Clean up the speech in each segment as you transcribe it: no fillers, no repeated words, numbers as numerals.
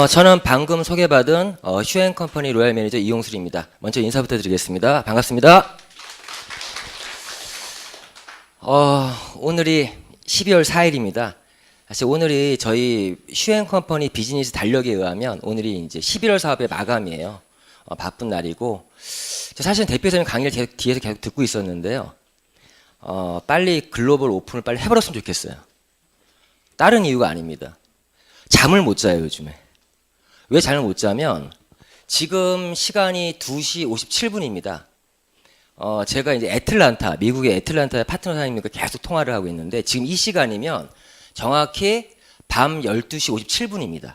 저는 방금 소개받은 슈앤컴퍼니 로얄 매니저 이용술입니다. 먼저 인사부터 드리겠습니다. 반갑습니다. 오늘이 12월 4일입니다. 사실 오늘이 저희 슈앤컴퍼니 비즈니스 달력에 의하면 오늘이 이제 11월 사업의 마감이에요. 바쁜 날이고, 사실은 대표이사님 강의를 뒤에서 계속 듣고 있었는데요. 빨리 글로벌 오픈을 빨리 해버렸으면 좋겠어요. 다른 이유가 아닙니다. 잠을 못 자요, 요즘에. 왜 잠을 못 자면, 지금 시간이 2시 57분입니다. 제가 이제 애틀란타, 미국의 애틀란타의 파트너 사장님과 계속 통화를 하고 있는데, 지금 이 시간이면 정확히 밤 12시 57분입니다.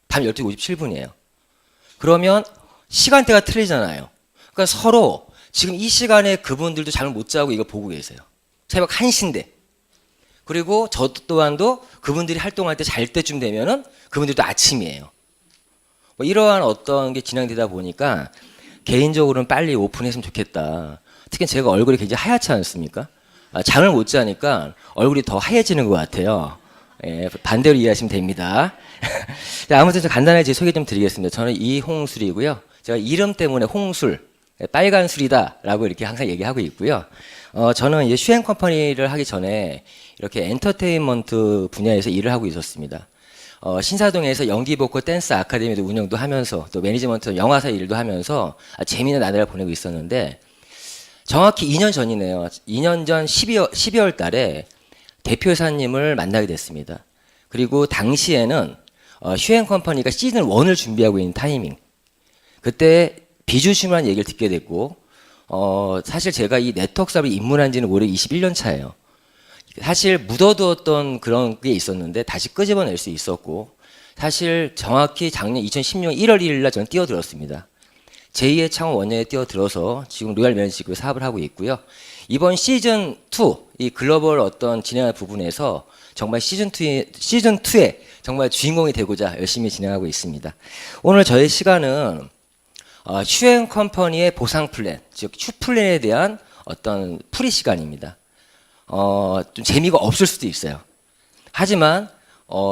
밤 12시 57분이에요. 그러면 시간대가 틀리잖아요. 그러니까 서로 지금 이 시간에 그분들도 잠을 못 자고 이거 보고 계세요. 새벽 1시인데. 그리고 저 또한도 그분들이 활동할 때 잘 때쯤 되면은 그분들도 아침이에요. 뭐 이러한 어떤 게 진행되다 보니까 개인적으로는 빨리 오픈했으면 좋겠다. 특히 제가 얼굴이 굉장히 하얗지 않습니까? 잠을 못 자니까 얼굴이 더 하얘지는 것 같아요. 예, 반대로 이해하시면 됩니다. 아무튼 간단하게 제 소개 좀 드리겠습니다. 저는 이홍술이고요. 제가 이름 때문에 홍술, 빨간 술이다라고 이렇게 항상 얘기하고 있고요. 저는 이제 슈앤컴퍼니를 하기 전에 이렇게 엔터테인먼트 분야에서 일을 하고 있었습니다. 신사동에서 연기 보컬 댄스 아카데미도 운영도 하면서 또 매니지먼트 영화사 일도 하면서 재미있는 나날을 보내고 있었는데 정확히 2년 전이네요. 2년 전 12월 달에 대표이사님을 만나게 됐습니다. 그리고 당시에는 슈앤컴퍼니가 시즌 1을 준비하고 있는 타이밍. 그때 비주심한 얘기를 듣게 됐고 사실 제가 이 네트워크 사업에 입문한 지는 올해 21년 차예요. 사실 묻어두었던 그런 게 있었는데 다시 끄집어낼 수 있었고 사실 정확히 작년 2016년 1월 1일 날 저는 뛰어들었습니다. 제2의 창업 원년에 뛰어들어서 지금 로얄 매니지급 사업을 하고 있고요. 이번 시즌 2, 이 글로벌 어떤 진행하는 부분에서 정말 시즌 2에 정말 주인공이 되고자 열심히 진행하고 있습니다. 오늘 저의 시간은 슈앤컴퍼니의 보상 플랜, 즉 슈플랜에 대한 어떤 풀이 시간입니다. 좀 재미가 없을 수도 있어요. 하지만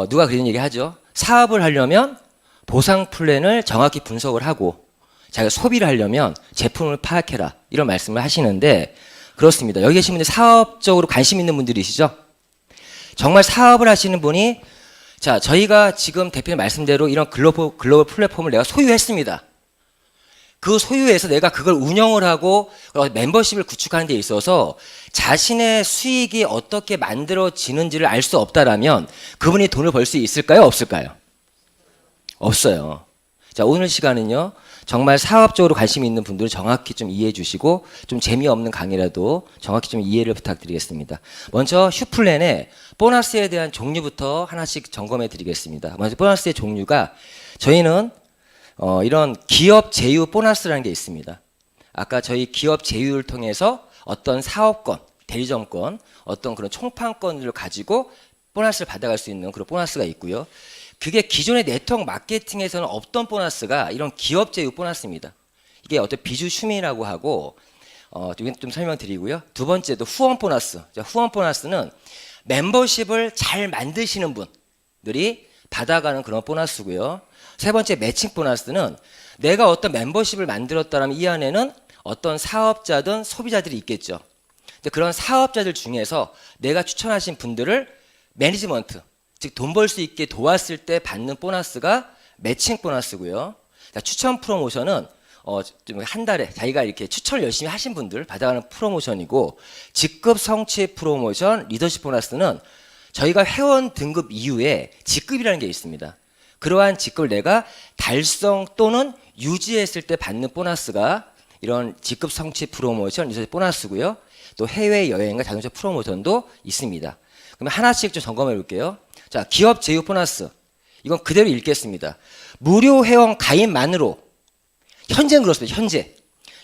누가 그런 얘기 하죠. 사업을 하려면 보상 플랜을 정확히 분석을 하고 자기가 소비를 하려면 제품을 파악해라 이런 말씀을 하시는데 그렇습니다. 여기 계신 분들 사업적으로 관심 있는 분들이시죠? 정말 사업을 하시는 분이 자 저희가 지금 대표님 말씀대로 이런 글로벌 플랫폼을 내가 소유했습니다. 그 소유에서 내가 그걸 운영을 하고 멤버십을 구축하는 데 있어서 자신의 수익이 어떻게 만들어지는지를 알 수 없다라면 그분이 돈을 벌 수 있을까요? 없을까요? 없어요. 자, 오늘 시간은요. 정말 사업적으로 관심 있는 분들은 정확히 좀 이해해 주시고 좀 재미없는 강의라도 정확히 좀 이해를 부탁드리겠습니다. 먼저 슈플랜의 보너스에 대한 종류부터 하나씩 점검해 드리겠습니다. 먼저 보너스의 종류가 저희는 이런 기업 제휴 보너스라는 게 있습니다. 아까 저희 기업 제휴를 통해서 어떤 사업권, 대리점권, 어떤 그런 총판권을 가지고 보너스를 받아갈 수 있는 그런 보너스가 있고요. 그게 기존의 네트워크 마케팅에서는 없던 보너스가 이런 기업 제휴 보너스입니다. 이게 어떤 비주슈미라고 하고 좀 설명드리고요. 두 번째도 후원 보너스. 후원 보너스는 멤버십을 잘 만드시는 분들이 받아가는 그런 보너스고요. 세 번째 매칭 보너스는 내가 어떤 멤버십을 만들었다면 이 안에는 어떤 사업자든 소비자들이 있겠죠. 근데 그런 사업자들 중에서 내가 추천하신 분들을 매니지먼트, 즉 돈 벌 수 있게 도왔을 때 받는 보너스가 매칭 보너스고요. 추천 프로모션은 한 달에 자기가 이렇게 추천을 열심히 하신 분들 받아가는 프로모션이고 직급 성취 프로모션, 리더십 보너스는 저희가 회원 등급 이후에 직급이라는 게 있습니다. 그러한 직급을 내가 달성 또는 유지했을 때 받는 보너스가 이런 직급 성취 프로모션, 리더십 보너스고요. 또 해외여행과 자동차 프로모션도 있습니다. 그러면 하나씩 좀 점검해 볼게요. 자, 기업 제휴 보너스. 이건 그대로 읽겠습니다. 무료 회원 가입만으로 현재는 그렇습니다.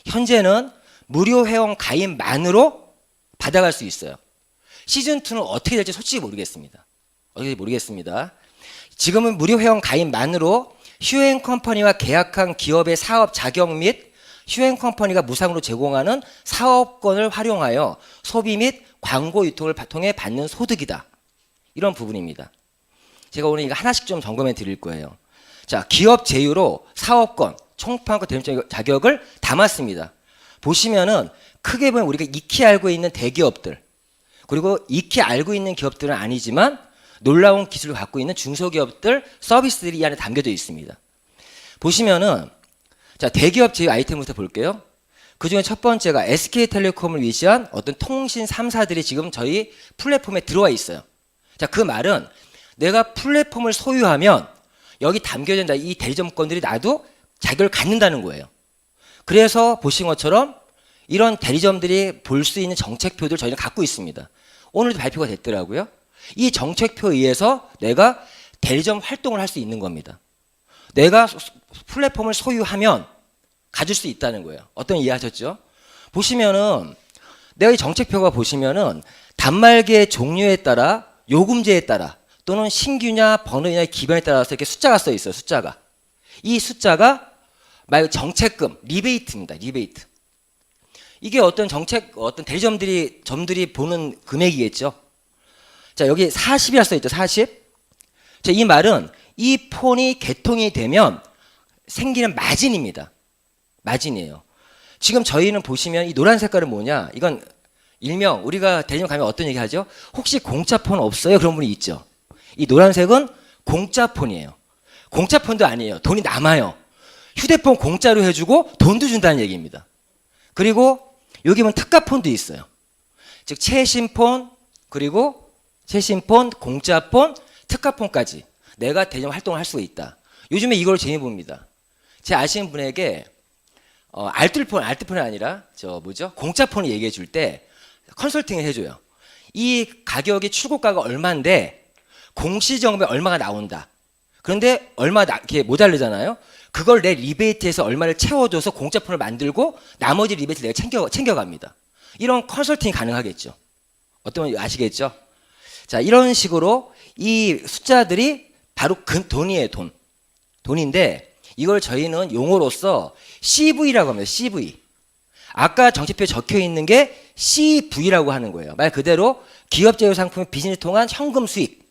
현재는 무료 회원 가입만으로 받아갈 수 있어요. 시즌2는 어떻게 될지 솔직히 모르겠습니다. 지금은 무료 회원 가입만으로 슈앤컴퍼니와 계약한 기업의 사업 자격 및 슈앤컴퍼니가 무상으로 제공하는 사업권을 활용하여 소비 및 광고 유통을 통해 받는 소득이다. 이런 부분입니다. 제가 오늘 이거 하나씩 좀 점검해 드릴 거예요. 자, 기업 제휴로 사업권, 총판권 대리점 자격을 담았습니다. 보시면은 크게 보면 우리가 익히 알고 있는 대기업들, 그리고 익히 알고 있는 기업들은 아니지만 놀라운 기술을 갖고 있는 중소기업들, 서비스들이 이 안에 담겨져 있습니다. 보시면은 자, 대기업 제휴 아이템부터 볼게요. 그 중에 첫 번째가 SK텔레콤을 위시한 어떤 통신 3사들이 지금 저희 플랫폼에 들어와 있어요. 자, 그 말은 내가 플랫폼을 소유하면 여기 담겨진 이 대리점권들이 나도 자격을 갖는다는 거예요. 그래서 보신 것처럼 이런 대리점들이 볼 수 있는 정책표들 저희는 갖고 있습니다. 오늘도 발표가 됐더라고요. 이 정책표에 의해서 내가 대리점 활동을 할 수 있는 겁니다. 내가 플랫폼을 소유하면 가질 수 있다는 거예요. 어떤 이해하셨죠? 보시면은 내가 이 정책표가 보시면은 단말기의 종류에 따라 요금제에 따라 또는 신규냐 번호냐 기변에 따라서 이렇게 숫자가 써 있어요. 숫자가. 이 숫자가 말 정책금, 리베이트입니다. 리베이트. 이게 어떤 점들이 보는 금액이겠죠. 자, 여기 40이라 써 있죠. 40. 자, 이 말은 이 폰이 개통이 되면 생기는 마진입니다. 마진이에요. 지금 저희는 보시면 이 노란 색깔은 뭐냐? 이건 일명 우리가 대리점 가면 어떤 얘기 하죠? 혹시 공짜 폰 없어요? 그런 분이 있죠. 이 노란색은 공짜 폰이에요. 공짜 폰도 아니에요. 돈이 남아요. 휴대폰 공짜로 해주고 돈도 준다는 얘기입니다. 그리고 여기 보면 특가폰도 있어요. 즉 최신폰, 그리고 최신폰, 공짜폰, 특가폰까지 내가 대리점 활동을 할 수가 있다. 요즘에 이걸 재미 봅니다. 제 아시는 분에게 알뜰폰이 아니라 공짜폰을 얘기해 줄 때 컨설팅을 해줘요. 이 가격이 출고가가 얼마인데 공시지원금에 얼마가 나온다. 그런데 이렇게 모자르잖아요. 그걸 내 리베이트에서 얼마를 채워줘서 공짜폰을 만들고 나머지 리베이트를 내가 챙겨갑니다. 이런 컨설팅이 가능하겠죠. 어떤 분 아시겠죠? 자, 이런 식으로 이 숫자들이 바로 돈이에요. 돈인데 이걸 저희는 용어로서 CV라고 합니다. CV. 아까 정책표에 적혀 있는 게 CV라고 하는 거예요. 말 그대로 기업 제휴 상품의 비즈니스 통한 현금 수익.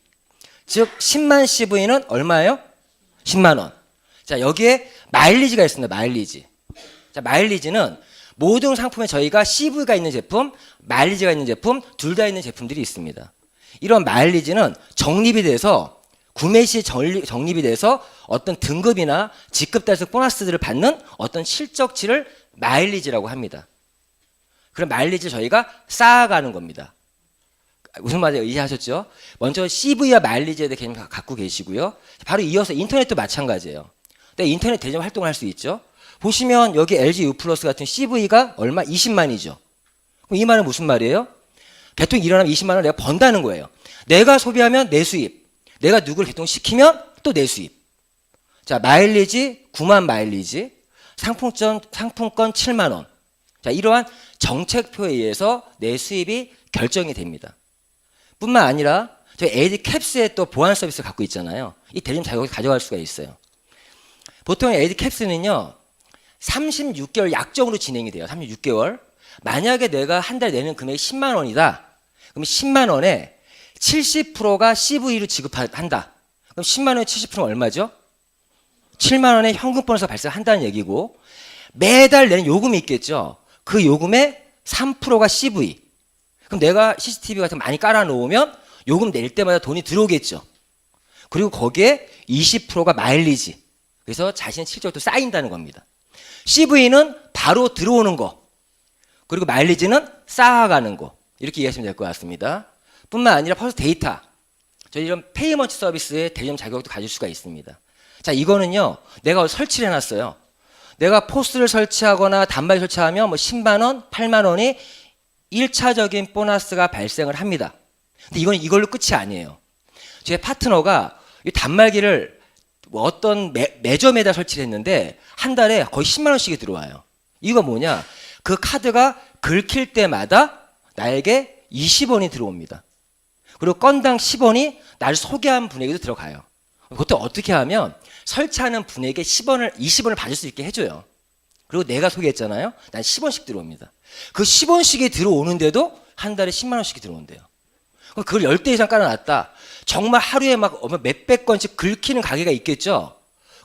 즉 10만 CV는 얼마예요? 10만 원. 자, 여기에 마일리지가 있습니다. 마일리지. 자, 마일리지는 모든 상품에 저희가 CV가 있는 제품, 마일리지가 있는 제품, 둘 다 있는 제품들이 있습니다. 이런 마일리지는 적립이 돼서 구매 시 적립이 돼서 어떤 등급이나 직급 달성 보너스들을 받는 어떤 실적치를 마일리지라고 합니다. 그럼 마일리지를 저희가 쌓아가는 겁니다. 무슨 말인지 이해하셨죠? 먼저 CV와 마일리지에 대해 개념 갖고 계시고요. 바로 이어서 인터넷도 마찬가지예요. 근데 인터넷 대리점 활동을 할 수 있죠. 보시면 여기 LG U 플러스 같은 CV가 얼마? 20만이죠. 그럼 이 말은 무슨 말이에요? 개통이 일어나면 20만 원을 내가 번다는 거예요. 내가 소비하면 내 수입, 내가 누구를 개통시키면 또 내 수입. 자, 마일리지 9만 마일리지, 상품권 7만 원. 자, 이러한 정책표에 의해서 내 수입이 결정이 됩니다. 뿐만 아니라 저희 AD 캡스에 또 보안 서비스를 갖고 있잖아요. 이 대리점 자격을 가져갈 수가 있어요. 보통 AD 캡스는요 36개월 약정으로 진행이 돼요. 36개월. 만약에 내가 한 달 내는 금액이 10만 원이다. 그럼 10만 원에 70%가 CV로 지급한다. 그럼 10만 원에 70%는 얼마죠? 7만 원의 현금 보너스가 발생한다는 얘기고, 매달 내는 요금이 있겠죠. 그 요금의 3%가 CV. 그럼 내가 CCTV 같은 거 많이 깔아놓으면 요금 낼 때마다 돈이 들어오겠죠. 그리고 거기에 20%가 마일리지. 그래서 자신의 실적도 쌓인다는 겁니다. CV는 바로 들어오는 거, 그리고 마일리지는 쌓아가는 거, 이렇게 이해하시면 될 것 같습니다. 뿐만 아니라 퍼스트 데이터, 저희 이런 페이먼트 서비스의 대리점 자격도 가질 수가 있습니다. 자, 이거는요 내가 설치를 해놨어요. 내가 포스를 설치하거나 단말 설치하면 뭐 10만 원, 8만 원이 1차적인 보너스가 발생을 합니다. 근데 이건 이걸로 끝이 아니에요. 제 파트너가 이 단말기를 뭐 어떤 매점에다 설치를 했는데 한 달에 거의 10만 원씩이 들어와요. 이거 뭐냐? 그 카드가 긁힐 때마다 나에게 20원이 들어옵니다. 그리고 건당 10원이 나를 소개한 분에게도 들어가요. 그것도 어떻게 하면 설치하는 분에게 20원을 받을 수 있게 해줘요. 그리고 내가 소개했잖아요. 난 10원씩 들어옵니다. 그 10원씩이 들어오는데도 한 달에 10만 원씩이 들어온대요. 그걸 10대 이상 깔아놨다. 정말 하루에 막 몇백 건씩 긁히는 가게가 있겠죠.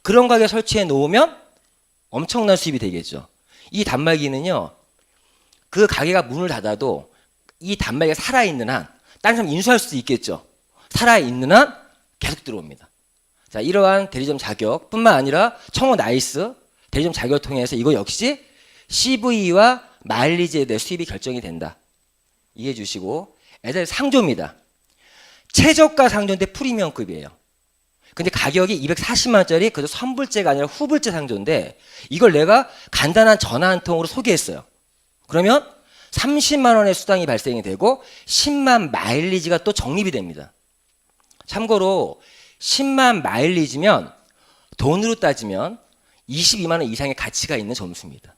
그런 가게 설치해 놓으면 엄청난 수입이 되겠죠. 이 단말기는요, 그 가게가 문을 닫아도 이 단말기가 살아있는 한, 다른 사람 인수할 수도 있겠죠. 살아있는 한 계속 들어옵니다. 자, 이러한 대리점 자격뿐만 아니라 청호 나이스 대리점 자격을 통해서 이거 역시 CV와 마일리지에 대해 수입이 결정이 된다. 이해해 주시고, 애들 상조입니다. 최저가 상조인데 프리미엄급이에요. 근데 가격이 240만 원짜리 그래도 선불제가 아니라 후불제 상조인데 이걸 내가 간단한 전화 한 통으로 소개했어요. 그러면 30만 원의 수당이 발생이 되고 10만 마일리지가 또 적립이 됩니다. 참고로 10만 마일리지면 돈으로 따지면 22만 원 이상의 가치가 있는 점수입니다.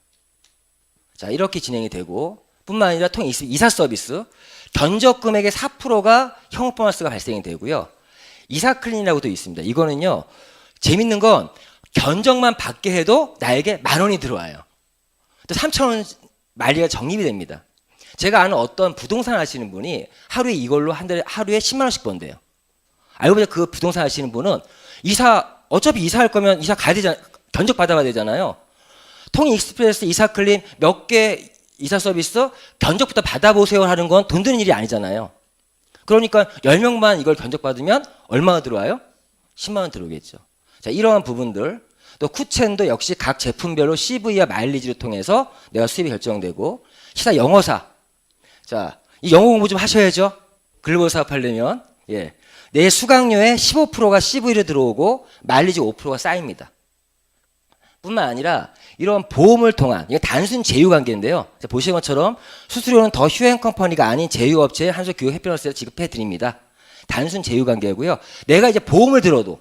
자, 이렇게 진행이 되고 뿐만 아니라 통 이사 서비스 견적 금액의 4%가 현금 보너스가 발생이 되고요. 이사 클린이라고도 있습니다. 이거는요, 재밌는 건 견적만 받게 해도 나에게 10,000원이 들어와요. 또 3,000원 마일리지가 적립이 됩니다. 제가 아는 어떤 부동산 하시는 분이 하루에 이걸로 하루에 10만 원씩 번대요. 알고 보니까 그 부동산 하시는 분은 어차피 이사할 거면 이사 가야 되잖아요. 견적 받아가야 되잖아요. 통익스프레스 이사 클린 몇 개 이사 서비스 견적부터 받아보세요 하는 건 돈 드는 일이 아니잖아요. 그러니까 10명만 이걸 견적받으면 얼마가 들어와요? 10만 원 들어오겠죠. 자, 이러한 부분들, 또 쿠첸도 역시 각 제품별로 CV와 마일리지를 통해서 내가 수입이 결정되고, 시사 영어사. 자, 이 영어 공부 좀 하셔야죠. 글로벌 사업하려면. 예. 내 수강료의 15%가 CV로 들어오고 마일리지 5%가 쌓입니다. 뿐만 아니라 이런 보험을 통한, 이게 단순 제휴관계인데요. 보시는 것처럼 수수료는 더 휴행 컴퍼니가 아닌 제휴업체에 한솔 교육 해피너스에서 지급해 드립니다. 단순 제휴관계고요. 내가 이제 보험을 들어도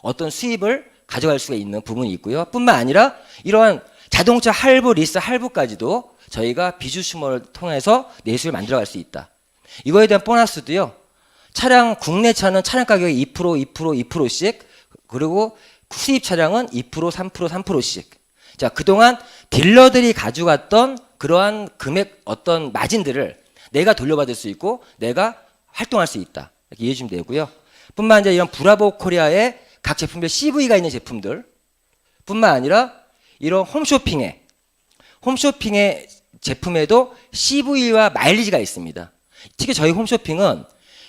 어떤 수입을 가져갈 수가 있는 부분이 있고요. 뿐만 아니라 이러한 자동차 할부, 리스 할부까지도 저희가 비주슈머를 통해서 내수를 만들어갈 수 있다. 이거에 대한 보너스도요. 국내 차는 차량 가격이 2%, 2%씩, 그리고 수입 차량은 2%, 3%, 3%씩. 자, 그동안 딜러들이 가져갔던 그러한 금액 어떤 마진들을 내가 돌려받을 수 있고 내가 활동할 수 있다. 이렇게 이해해 주시면 되고요. 뿐만 아니라 이런 브라보 코리아의 각 제품별 CV가 있는 제품들 뿐만 아니라 이런 홈쇼핑의 제품에도 CV와 마일리지가 있습니다. 특히 저희 홈쇼핑은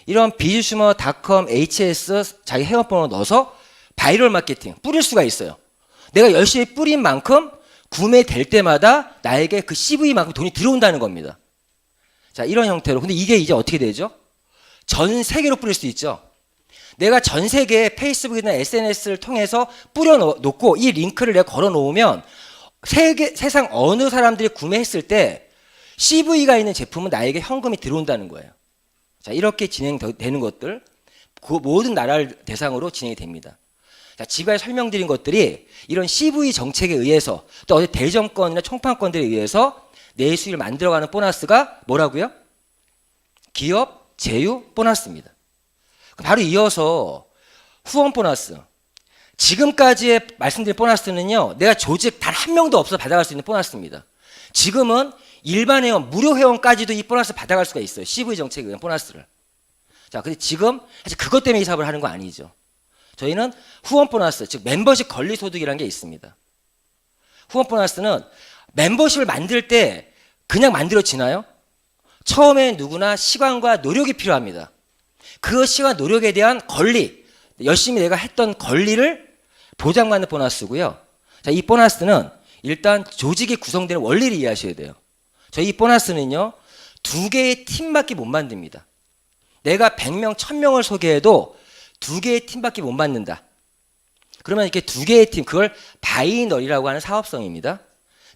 이런 비즈슈머닷컴 HS 자기 회원번호 넣어서 바이럴 마케팅 뿌릴 수가 있어요. 내가 열심히 뿌린 만큼 구매될 때마다 나에게 그 CV만큼 돈이 들어온다는 겁니다. 자, 이런 형태로. 근데 이게 이제 어떻게 되죠? 전 세계로 뿌릴 수 있죠. 내가 전 세계에 페이스북이나 SNS를 통해서 뿌려놓고 이 링크를 내가 걸어놓으면 세상 어느 사람들이 구매했을 때 CV가 있는 제품은 나에게 현금이 들어온다는 거예요. 자, 이렇게 진행되는 것들, 그 모든 나라를 대상으로 진행이 됩니다. 자, 지금까지 설명드린 것들이 이런 CV 정책에 의해서 또 어디 대점권이나 총판권들에 의해서 내수입을 만들어가는 보너스가 뭐라고요? 기업 제휴 보너스입니다. 바로 이어서 후원 보너스. 지금까지의 말씀드린 보너스는요, 내가 조직 단 한 명도 없어 받아갈 수 있는 보너스입니다. 지금은 일반 회원, 무료 회원까지도 이 보너스 받아갈 수가 있어요. CV 정책에 의한 보너스를. 자, 근데 지금 사실 그것 때문에 이 사업을 하는 거 아니죠. 저희는 후원 보너스, 즉 멤버십 권리 소득이라는 게 있습니다. 후원 보너스는 멤버십을 만들 때 그냥 만들어지나요? 처음에 누구나 시간과 노력이 필요합니다. 그 시간 노력에 대한 권리, 열심히 내가 했던 권리를 보장받는 보너스고요. 자, 이 보너스는 일단 조직이 구성되는 원리를 이해하셔야 돼요. 저희 이 보너스는요, 2개의 팀밖에 못 만듭니다. 내가 100명, 1000명을 소개해도 2개의 팀밖에 못 만든다. 그러면 이렇게 2개의 팀, 그걸 바이너리라고 하는 사업성입니다.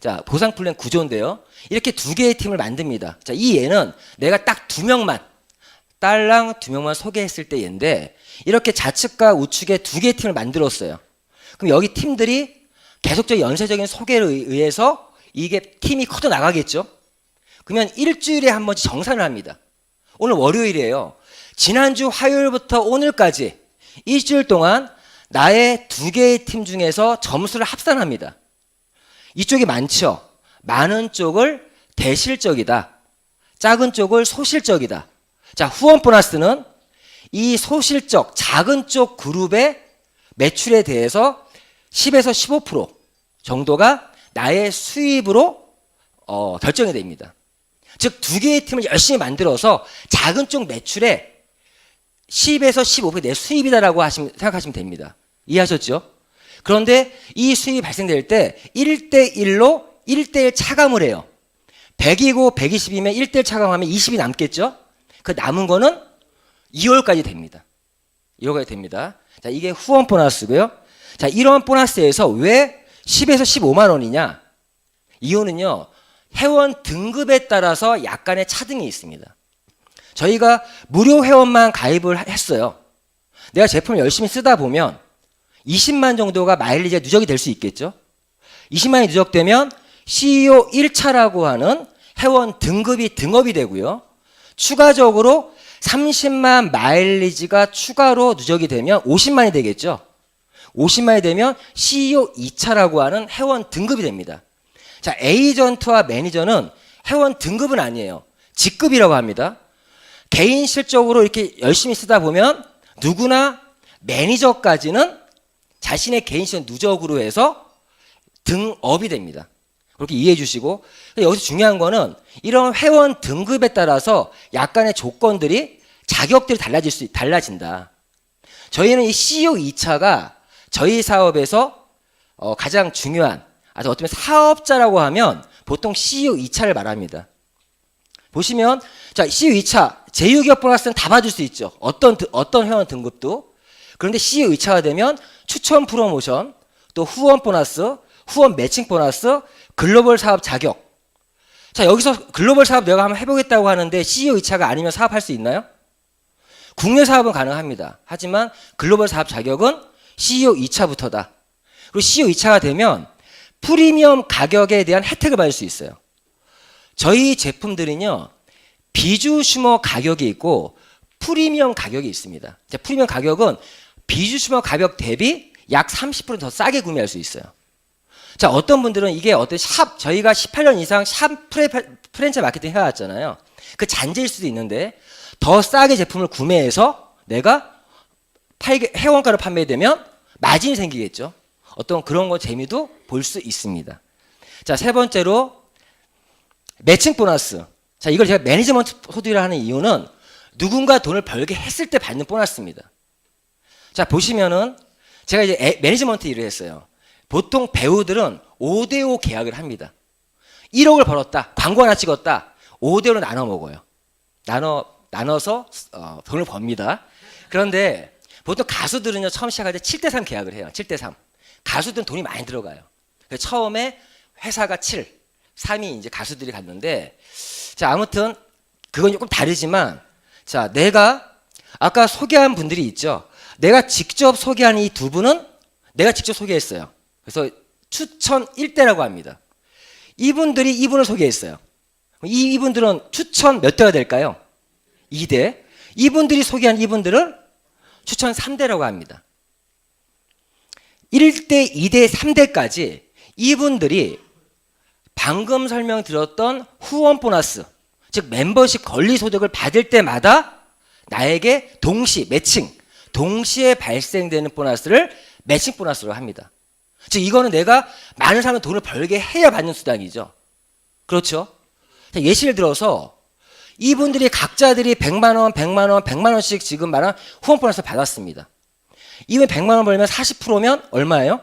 자, 보상 플랜 구조인데요. 이렇게 2개의 팀을 만듭니다. 자, 이 예는 내가 딱 2명만, 딸랑 2명만 소개했을 때 예인데, 이렇게 좌측과 우측에 2개의 팀을 만들었어요. 그럼 여기 팀들이 계속적인 연쇄적인 소개를 의해서 이게 팀이 커져 나가겠죠? 그러면 일주일에 한 번씩 정산을 합니다. 오늘 월요일이에요. 지난주 화요일부터 오늘까지 일주일 동안 나의 2개의 팀 중에서 점수를 합산합니다. 이쪽이 많죠? 많은 쪽을 대실적이다. 작은 쪽을 소실적이다. 자, 후원 보너스는 이 소실적 작은 쪽 그룹의 매출에 대해서 10에서 15% 정도가 나의 수입으로 결정이 됩니다. 즉, 두 개의 팀을 열심히 만들어서 작은 쪽 매출에 10에서 15%내 수입이다라고 생각하시면 됩니다. 이해하셨죠? 그런데 이 수입이 발생될 때 1대1로 1대1 차감을 해요. 100이고 120이면 1대1 차감하면 20이 남겠죠? 그 남은 거는 2월까지 됩니다. 2월까지 됩니다. 자, 이게 후원 보너스고요. 자, 이런 보너스에서 왜 10에서 15만 원이냐? 이유는요, 회원 등급에 따라서 약간의 차등이 있습니다. 저희가 무료 회원만 가입을 했어요. 내가 제품을 열심히 쓰다 보면 20만 정도가 마일리지가 누적이 될 수 있겠죠. 20만이 누적되면 CEO 1차라고 하는 회원 등급이 등업이 되고요. 추가적으로 30만 마일리지가 추가로 누적이 되면 50만이 되겠죠. 50만이 되면 CEO 2차라고 하는 회원 등급이 됩니다. 자, 에이전트와 매니저는 회원 등급은 아니에요. 직급이라고 합니다. 개인 실적으로 이렇게 열심히 쓰다 보면 누구나 매니저까지는 자신의 개인 실적 누적으로 해서 등업이 됩니다. 그렇게 이해해 주시고, 여기서 중요한 거는 이런 회원 등급에 따라서 약간의 조건들이 자격들이 달라진다. 저희는 이 CEO 2차가 저희 사업에서 가장 중요한, 아주 어쩌면 사업자라고 하면 보통 CEO 2차를 말합니다. 보시면, 자, CEO 2차, 제휴기업 보너스는 다 받을 수 있죠. 어떤 회원 등급도. 그런데 CEO 2차가 되면 추천 프로모션, 또 후원 보너스, 후원 매칭 보너스, 글로벌 사업 자격. 자, 여기서 글로벌 사업 내가 한번 해보겠다고 하는데 CEO 2차가 아니면 사업할 수 있나요? 국내 사업은 가능합니다. 하지만 글로벌 사업 자격은 CEO 2차부터다. 그리고 CEO 2차가 되면 프리미엄 가격에 대한 혜택을 받을 수 있어요. 저희 제품들은요, 비주슈머 가격이 있고 프리미엄 가격이 있습니다. 프리미엄 가격은 비주슈머 가격 대비 약 30% 더 싸게 구매할 수 있어요. 자, 어떤 분들은 이게 어떤 저희가 18년 이상 프랜차이즈 마케팅 해왔잖아요. 그 잔재일 수도 있는데 더 싸게 제품을 구매해서 내가 회원가로 판매되면 마진이 생기겠죠. 어떤 그런 거 재미도 볼 수 있습니다. 자, 세 번째로 매칭 보너스. 자, 이걸 제가 매니지먼트 소득이라 하는 이유는 누군가 돈을 벌게 했을 때 받는 보너스입니다. 자, 보시면은 제가 이제 매니지먼트 일을 했어요. 보통 배우들은 5대5 계약을 합니다. 1억을 벌었다. 광고 하나 찍었다. 5대5로 나눠 먹어요. 나눠서 돈을 법니다. 그런데 보통 가수들은요, 처음 시작할 때 7대3 계약을 해요. 7대3. 가수들은 돈이 많이 들어가요. 그래서 처음에 회사가 7, 3이 이제 가수들이 갔는데, 자, 아무튼 그건 조금 다르지만, 자, 내가 아까 소개한 분들이 있죠. 내가 직접 소개한 이 두 분은 내가 직접 소개했어요. 그래서 추천 1대라고 합니다. 이분들이 이분을 소개했어요. 이분들은 추천 몇 대가 될까요? 2대. 이분들이 소개한 이분들을 추천 3대라고 합니다. 1대, 2대, 3대까지 이분들이 방금 설명드렸던 후원 보너스, 즉 멤버십 권리 소득을 받을 때마다 나에게 동시에 발생되는 보너스를 매칭 보너스로 합니다. 즉 이거는 내가 많은 사람을 돈을 벌게 해야 받는 수단이죠. 그렇죠? 자, 예시를 들어서 이분들이 각자들이 100만 원, 100만 원, 100만 원씩 지금 말한 후원 보너스 받았습니다. 이분 100만 원 벌면 40%면 얼마예요?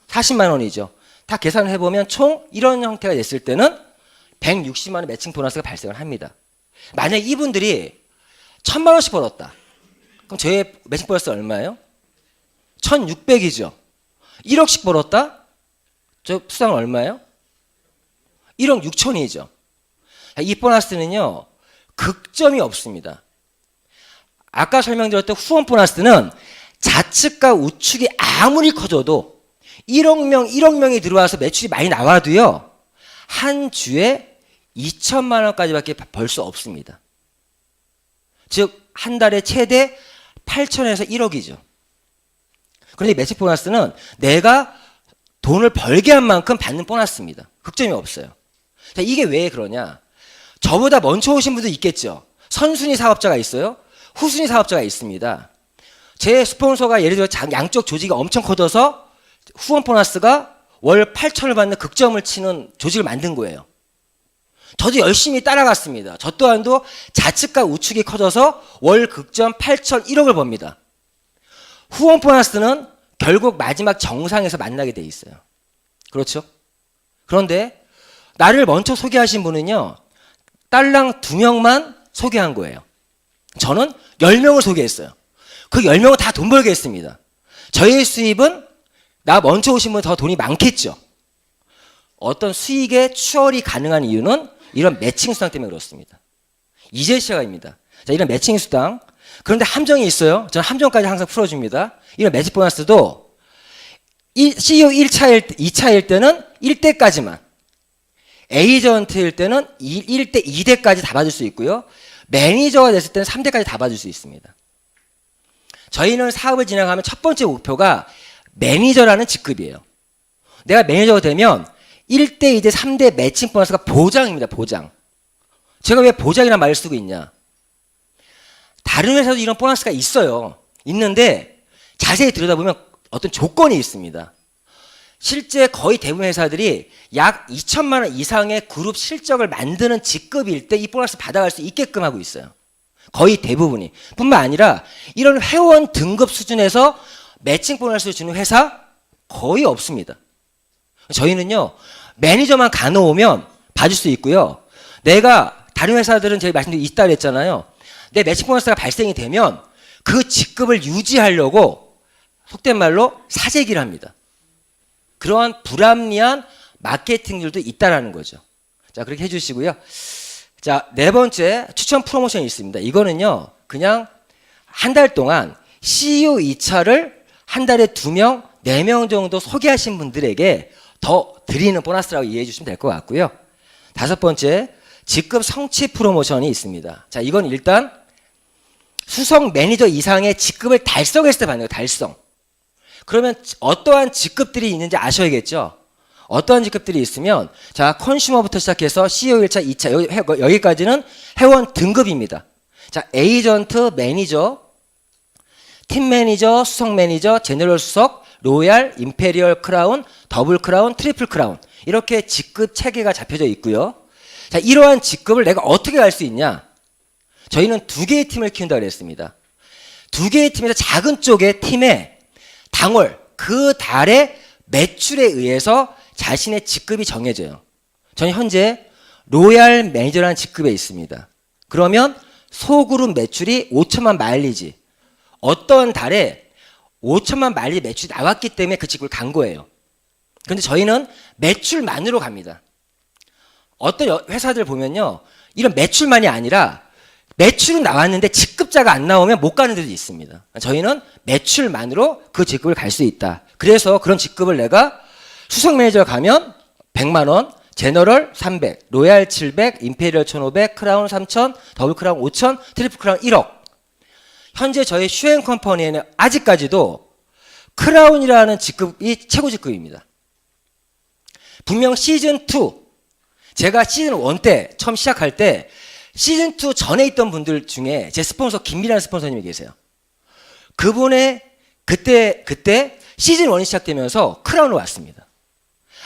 40만 원이죠. 다 계산을 해보면 총 이런 형태가 됐을 때는 160만 원 매칭 보너스가 발생을 합니다. 만약 이분들이 1000만 원씩 벌었다. 그럼 저의 매칭 보너스 얼마예요? 1600이죠. 1억씩 벌었다? 저 수당은 얼마예요? 1억 6천이죠. 이 보너스는요, 극점이 없습니다. 아까 설명드렸던 후원 보너스는 좌측과 우측이 아무리 커져도 1억 명이 들어와서 매출이 많이 나와도요, 한 주에 2천만 원까지밖에 벌 수 없습니다. 즉, 한 달에 최대 8천에서 1억이죠. 그런데 매칭 보너스는 내가 돈을 벌게 한 만큼 받는 보너스입니다. 극점이 없어요. 자, 이게 왜 그러냐? 저보다 먼저 오신 분도 있겠죠. 선순위 사업자가 있어요. 후순위 사업자가 있습니다. 제 스폰서가 예를 들어 양쪽 조직이 엄청 커져서 후원 보너스가 월 8천을 받는 극점을 치는 조직을 만든 거예요. 저도 열심히 따라갔습니다. 저 또한도 좌측과 우측이 커져서 월 극점 8천 1억을 법니다. 후원 보너스는 결국 마지막 정상에서 만나게 돼 있어요. 그렇죠? 그런데 나를 먼저 소개하신 분은요, 딸랑 2명만 소개한 거예요. 저는 10명을 소개했어요. 그 10명은 다 돈 벌게 했습니다. 저의 수입은 나 먼저 오신 분 더 돈이 많겠죠. 어떤 수익의 추월이 가능한 이유는 이런 매칭 수당 때문에 그렇습니다. 이제 시작입니다. 자, 이런 매칭 수당. 그런데 함정이 있어요. 저는 함정까지 항상 풀어줍니다. 이런 매직 보너스도 CEO 1차일, 2차일 때는 1대까지만, 에이전트일 때는 1대, 2대까지 다 받을 수 있고요. 매니저가 됐을 때는 3대까지 다 받을 수 있습니다. 저희는 사업을 진행하면 첫 번째 목표가 매니저라는 직급이에요. 내가 매니저가 되면 1대, 2대, 3대 매칭 보너스가 보장입니다. 보장. 제가 왜 보장이라는 말을 쓰고 있냐. 다른 회사도 이런 보너스가 있어요. 있는데 자세히 들여다보면 어떤 조건이 있습니다. 실제 거의 대부분 회사들이 약 2천만 원 이상의 그룹 실적을 만드는 직급일 때 이 보너스 받아갈 수 있게끔 하고 있어요. 거의 대부분이. 뿐만 아니라 이런 회원 등급 수준에서 매칭 보너스를 주는 회사 거의 없습니다. 저희는요, 매니저만 가놓으면 받을 수 있고요. 내가 다른 회사들은 제가 말씀드린 있다 그랬잖아요. 내 매칭 보너스가 발생이 되면 그 직급을 유지하려고 속된 말로 사재기를 합니다. 그러한 불합리한 마케팅들도 있다라는 거죠. 자, 그렇게 해주시고요. 자, 네 번째 추천 프로모션이 있습니다. 이거는요, 그냥 한 달 동안 CEO 2차를 한 달에 2명, 4명 정도 소개하신 분들에게 더 드리는 보너스라고 이해해 주시면 될 것 같고요. 다섯 번째, 직급 성취 프로모션이 있습니다. 자, 이건 일단 수석 매니저 이상의 직급을 달성했을 때 받는 거예요. 달성. 그러면 어떠한 직급들이 있는지 아셔야겠죠. 어떠한 직급들이 있으면, 자, 컨슈머부터 시작해서 CEO 1차, 2차, 여기까지는 회원 등급입니다. 자, 에이전트, 매니저, 팀 매니저, 수석 매니저, 제너럴 수석, 로얄, 임페리얼 크라운, 더블 크라운, 트리플 크라운. 이렇게 직급 체계가 잡혀져 있고요. 자, 이러한 직급을 내가 어떻게 알 수 있냐? 저희는 2개의 팀을 키운다고 그랬습니다. 2개의 팀에서 작은 쪽의 팀에 당월, 그 달의 매출에 의해서 자신의 직급이 정해져요. 저는 현재 로얄 매니저라는 직급에 있습니다. 그러면 소그룹 매출이 5천만 마일리지. 어떤 달에 5천만 마일리지 매출이 나왔기 때문에 그 직급을 간 거예요. 그런데 저희는 매출만으로 갑니다. 어떤 회사들 보면요, 이런 매출만이 아니라 매출은 나왔는데 직급자가 안 나오면 못 가는 데도 있습니다. 저희는 매출만으로 그 직급을 갈 수 있다. 그래서 그런 직급을 내가 수석 매니저 가면 100만 원, 제너럴 300, 로얄 700, 임페리얼 1500, 크라운 3000, 더블 크라운 5000, 트리플 크라운 1억. 현재 저희 슈엔 컴퍼니에는 아직까지도 크라운이라는 직급이 최고 직급입니다. 분명 시즌2, 제가 시즌1 때 처음 시작할 때 시즌2 전에 있던 분들 중에 제 스폰서 김미라는 스폰서님이 계세요. 그분의 그때 시즌1이 시작되면서 크라운으로 왔습니다.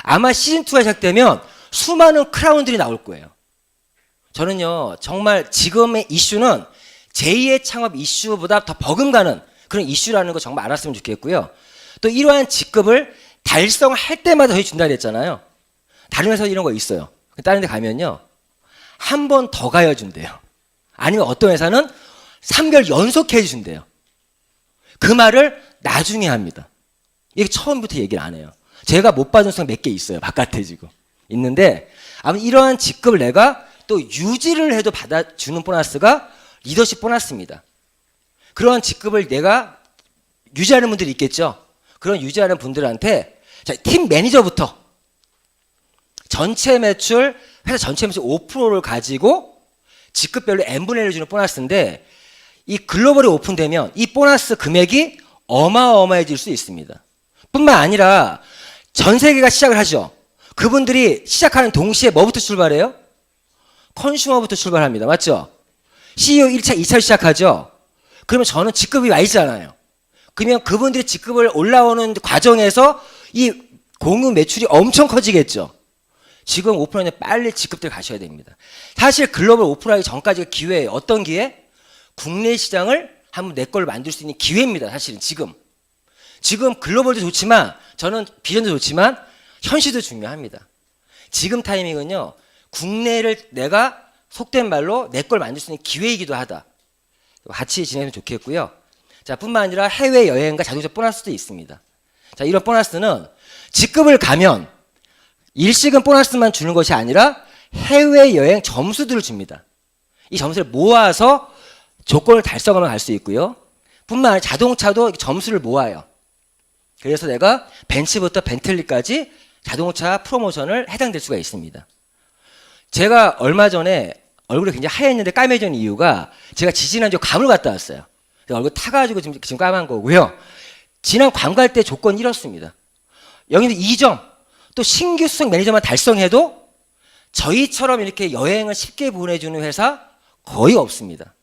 아마 시즌2가 시작되면 수많은 크라운들이 나올 거예요. 저는요, 정말 지금의 이슈는 제2의 창업 이슈보다 더 버금가는 그런 이슈라는 거 정말 알았으면 좋겠고요. 또 이러한 직급을 달성할 때마다 저희 준다 그랬잖아요. 다른 회사 이런 거 있어요. 다른 데 가면요, 한 번 더 가야 준대요. 아니면 어떤 회사는 3개월 연속해 준대요. 그 말을 나중에 합니다. 이게 처음부터 얘기를 안 해요. 제가 못 받은 수당 몇 개 있어요. 바깥에 지금 있는데, 아무튼 이러한 직급을 내가 또 유지를 해도 받아주는 보너스가 리더십 보너스입니다. 그러한 직급을 내가 유지하는 분들이 있겠죠. 그런 유지하는 분들한테, 자, 팀 매니저부터 전체 매출, 회사 전체 매출 5%를 가지고 직급별로 n분의 1을 주는 보너스인데, 이 글로벌이 오픈되면 이 보너스 금액이 어마어마해질 수 있습니다. 뿐만 아니라 전 세계가 시작을 하죠. 그분들이 시작하는 동시에 뭐부터 출발해요? 컨슈머부터 출발합니다. 맞죠? CEO 1차, 2차를 시작하죠. 그러면 저는 직급이 와 있잖아요. 그러면 그분들이 직급을 올라오는 과정에서 이 공유 매출이 엄청 커지겠죠. 지금 오픈하면 빨리 직급들 가셔야 됩니다. 사실 글로벌 오픈하기 전까지가 기회예요. 어떤 기회? 국내 시장을 한번 내 걸로 만들 수 있는 기회입니다. 사실은 지금 글로벌도 좋지만 저는 비전도 좋지만 현실도 중요합니다. 지금 타이밍은요. 국내를 내가 속된 말로 내 걸 만들 수 있는 기회이기도 하다. 같이 진행하면 좋겠고요. 자, 뿐만 아니라 해외여행과 자동차 보너스도 있습니다. 자, 이런 보너스는 직급을 가면 일시금 보너스만 주는 것이 아니라 해외여행 점수들을 줍니다. 이 점수를 모아서 조건을 달성하면 갈 수 있고요. 뿐만 아니라 자동차도 점수를 모아요. 그래서 내가 벤츠부터 벤틀리까지 자동차 프로모션을 해당될 수가 있습니다. 제가 얼마 전에 얼굴이 굉장히 하얘졌는데 까매진 이유가 제가 지지난주 괌을 갔다 왔어요. 얼굴 타가지고 지금 까만 거고요. 지난 괌 갈 때 조건이 이렇습니다. 여기는 2점, 또 신규 수석 매니저만 달성해도 저희처럼 이렇게 여행을 쉽게 보내주는 회사 거의 없습니다.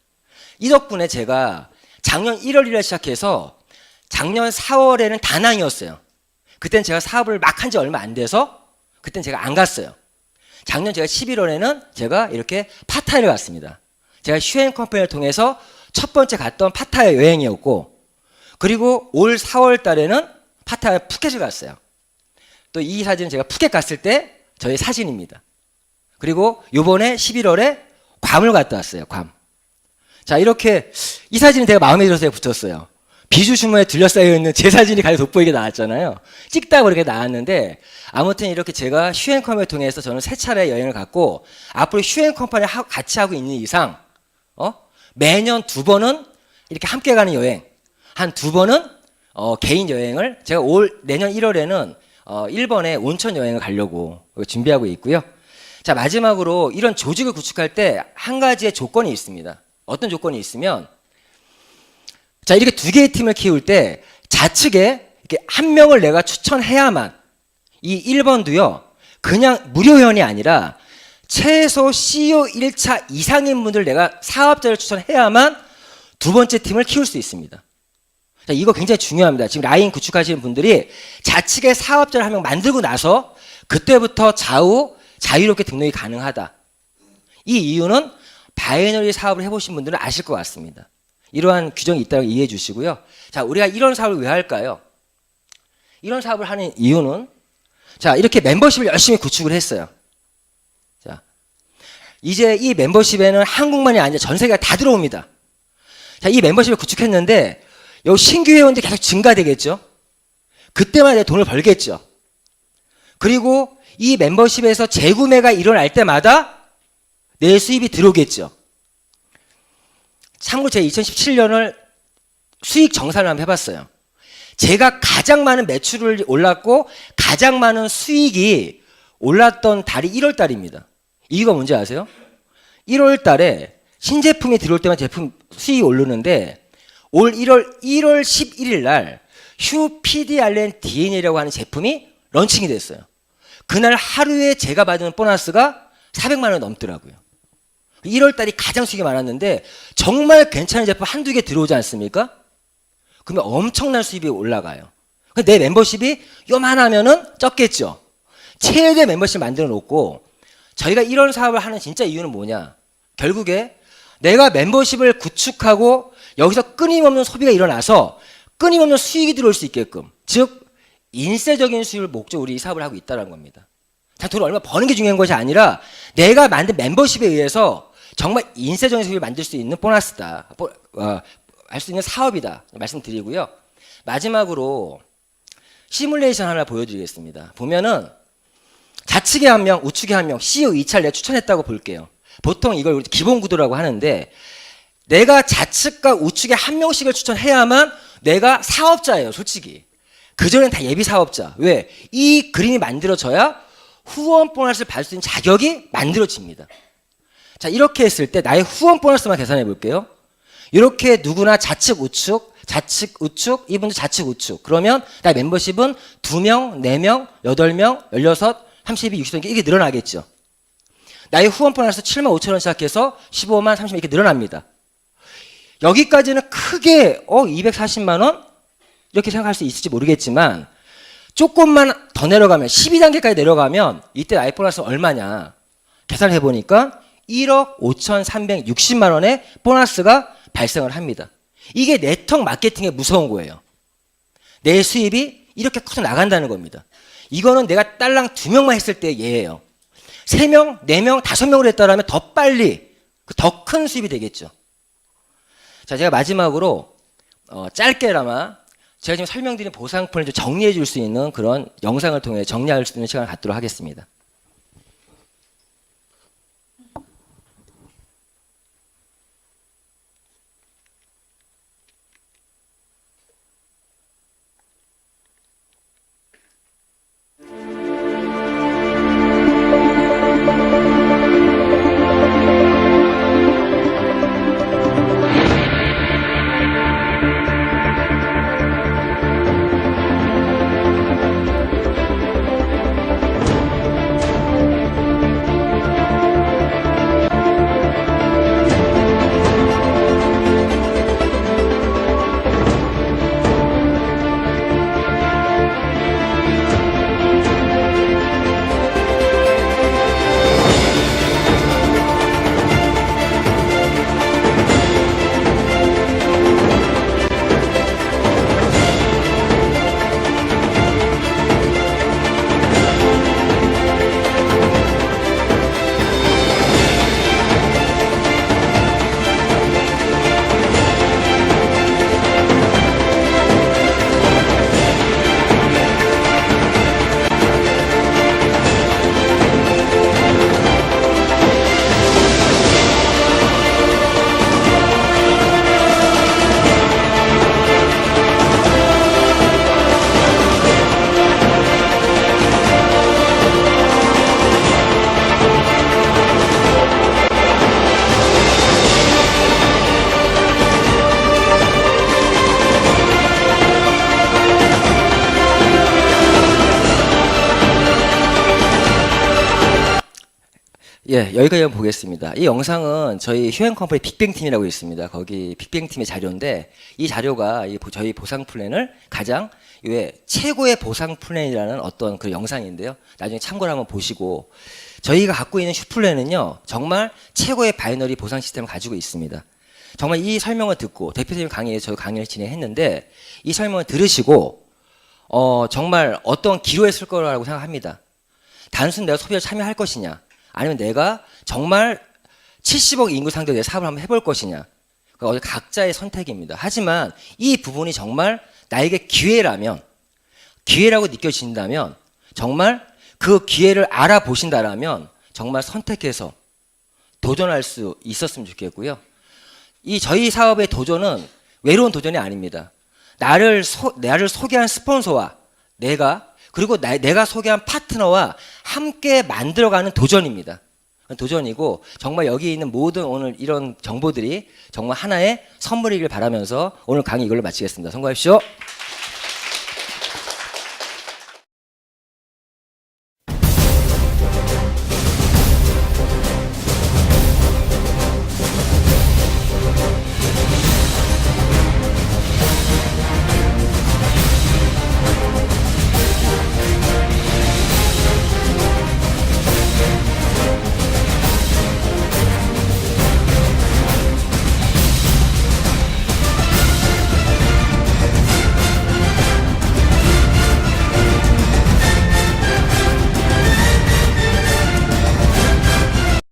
이 덕분에 제가 작년 1월 1일 시작해서 작년 4월에는 다낭이었어요. 그때는 제가 사업을 막 한 지 얼마 안 돼서 그때는 제가 안 갔어요. 작년 제가 11월에는 제가 이렇게 파타야를 갔습니다. 제가 슈엔 컴퍼니를 통해서 첫 번째 갔던 파타야 여행이었고, 그리고 올 4월 달에는 파타야 푸켓을 갔어요. 또 이 사진은 제가 푸켓 갔을 때 저의 사진입니다. 그리고 요번에 11월에 괌을 갔다 왔어요. 괌. 자, 이렇게 이 사진은 제가 마음에 들어서 붙였어요. 비주슈머에 둘러싸여 있는 제 사진이 가장 돋보이게 나왔잖아요. 찍다가 그렇게 나왔는데, 아무튼 이렇게 제가 슈엔컴을 통해서 저는 3차례 여행을 갔고, 앞으로 슈엔컴퍼니 같이 하고 있는 이상 매년 2번은 이렇게 함께 가는 여행, 한 2번은 개인 여행을 제가 내년 1월에는 일본에 온천 여행을 가려고 준비하고 있고요. 자, 마지막으로 이런 조직을 구축할 때 한 가지의 조건이 있습니다. 어떤 조건이 있으면, 자, 이렇게 2개의 팀을 키울 때 좌측에 이렇게 한 명을 내가 추천해야만, 이 1번도요, 그냥 무료 회원이 아니라 최소 CEO 1차 이상인 분들 내가 사업자를 추천해야만 2번째 팀을 키울 수 있습니다. 자, 이거 굉장히 중요합니다. 지금 라인 구축하시는 분들이 좌측에 사업자를 한 명 만들고 나서 그때부터 자유롭게 등록이 가능하다. 이 이유는 바이너리 사업을 해보신 분들은 아실 것 같습니다. 이러한 규정이 있다고 이해해 주시고요. 자, 우리가 이런 사업을 왜 할까요? 이런 사업을 하는 이유는, 자, 이렇게 멤버십을 열심히 구축을 했어요. 자, 이제 이 멤버십에는 한국만이 아니라 전 세계가 다 들어옵니다. 자, 이 멤버십을 구축했는데 요 신규 회원들이 계속 증가되겠죠. 그때만 내 돈을 벌겠죠. 그리고 이 멤버십에서 재구매가 일어날 때마다 내 수입이 들어오겠죠. 참고로 제가 2017년을 수익 정산을 한번 해봤어요. 제가 가장 많은 매출을 올랐고 가장 많은 수익이 올랐던 달이 1월 달입니다. 이유가 뭔지 아세요? 1월 달에 신제품이 들어올 때만 제품 수익이 오르는데 올 1월 11일 날 휴 PDRN DNA라고 하는 제품이 런칭이 됐어요. 그날 하루에 제가 받은 보너스가 400만 원 넘더라고요. 1월 달이 가장 수익이 많았는데 정말 괜찮은 제품 한두 개 들어오지 않습니까? 그러면 엄청난 수입이 올라가요. 내 멤버십이 요만하면은 적겠죠. 최대 멤버십 만들어 놓고, 저희가 이런 사업을 하는 진짜 이유는 뭐냐? 결국에 내가 멤버십을 구축하고 여기서 끊임없는 소비가 일어나서 끊임없는 수익이 들어올 수 있게끔, 즉 인쇄적인 수익을 목적으로 우리 이 사업을 하고 있다는 겁니다. 돈을 얼마 버는 게 중요한 것이 아니라 내가 만든 멤버십에 의해서 정말 인쇄적인 수익을 만들 수 있는 보너스다, 할 수 있는 사업이다 말씀드리고요. 마지막으로 시뮬레이션 하나 보여드리겠습니다. 보면은 좌측에 한 명, 우측에 한 명, CEO 2차를 내가 추천했다고 볼게요. 보통 이걸 기본 구도라고 하는데, 내가 좌측과 우측에 한 명씩을 추천해야만 내가 사업자예요, 솔직히. 그전엔 다 예비 사업자. 왜? 이 그림이 만들어져야 후원 보너스를 받을 수 있는 자격이 만들어집니다. 자, 이렇게 했을 때 나의 후원 보너스만 계산해 볼게요. 이렇게 누구나 좌측, 우측, 이분도 좌측, 우측. 그러면 나의 멤버십은 2명, 4명, 8명, 16, 32, 60 이렇게 늘어나겠죠. 나의 후원 보너스 7만 5천 원 시작해서 15만, 30만 이렇게 늘어납니다. 여기까지는 크게 240만 원? 이렇게 생각할 수 있을지 모르겠지만 조금만 더 내려가면 12단계까지 내려가면 이때 나의 보너스 얼마냐 계산을 해보니까 1억 5,360만 원의 보너스가 발생을 합니다. 이게 네트워크 마케팅의 무서운 거예요. 내 수입이 이렇게 커서 나간다는 겁니다. 이거는 내가 딸랑 2명만 했을 때 예예요. 3명, 4명, 5명으로 했다면 더 빨리 더 큰 수입이 되겠죠. 자, 제가 마지막으로 짧게나마 제가 지금 설명드린 보상품을 좀 정리해 줄 수 있는 그런 영상을 통해 정리할 수 있는 시간을 갖도록 하겠습니다. 예, 여기까지 한번 보겠습니다. 이 영상은 저희 휴행 컴퍼니 빅뱅팀이라고 있습니다. 거기 빅뱅팀의 자료인데 이 자료가 저희 보상 플랜을 가장 최고의 보상 플랜이라는 어떤 그 영상인데요. 나중에 참고를 한번 보시고 저희가 갖고 있는 슈플랜은요 정말 최고의 바이너리 보상 시스템을 가지고 있습니다. 정말 이 설명을 듣고 대표님 강의에서 저희 강의를 진행했는데 이 설명을 들으시고 정말 어떤 기로에 쓸 거라고 생각합니다. 단순 내가 소비를 참여할 것이냐 아니면 내가 정말 70억 인구 상대로 내 사업을 한번 해볼 것이냐. 그러니까 각자의 선택입니다. 하지만 이 부분이 정말 나에게 기회라면, 기회라고 느껴진다면, 정말 그 기회를 알아보신다라면 정말 선택해서 도전할 수 있었으면 좋겠고요. 저희 사업의 도전은 외로운 도전이 아닙니다. 나를 소개한 스폰서와 그리고 내가 소개한 파트너와 함께 만들어가는 도전입니다. 도전이고 정말 여기 있는 모든 오늘 이런 정보들이 정말 하나의 선물이길 바라면서 오늘 강의 이걸로 마치겠습니다. 성공하십시오.